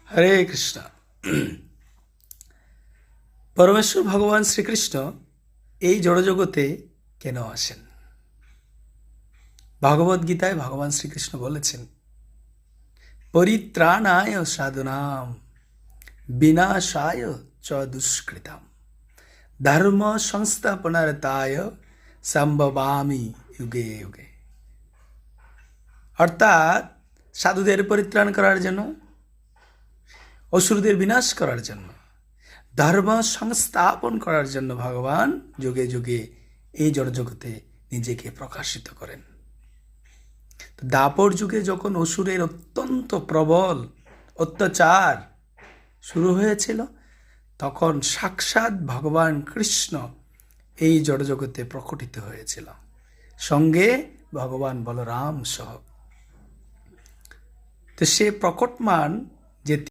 হরে কৃষ্ণ। পরমেশ্বর ভগবান শ্রীকৃষ্ণ এই জড়জগতে কেন আসেন? ভগবদ্গীতায় ভগবান শ্রীকৃষ্ণ বলেছেন, পরিত্রাণায় সাধুনাম বিনাশায় চ দুষ্কৃতাম ধর্ম সংস্থাপনার্থায় সম্ভবামি যুগে যুগে। অর্থাৎ সাধুদের পরিত্রাণ করার জন্য, অসুরদের বিনাশ করার জন্য, ধর্ম সংস্থাপন করার জন্য ভগবান যুগে যুগে এই জড়জগতে নিজেকে প্রকাশিত করেন। দাপর যুগে যখন অসুরের অত্যন্ত প্রবল অত্যাচার শুরু হয়েছিল, তখন সাক্ষাৎ ভগবান কৃষ্ণ এই জড়জগতে প্রকটিত হয়েছিল, সঙ্গে ভগবান বলরাম সহ। তো সে প্রকটমান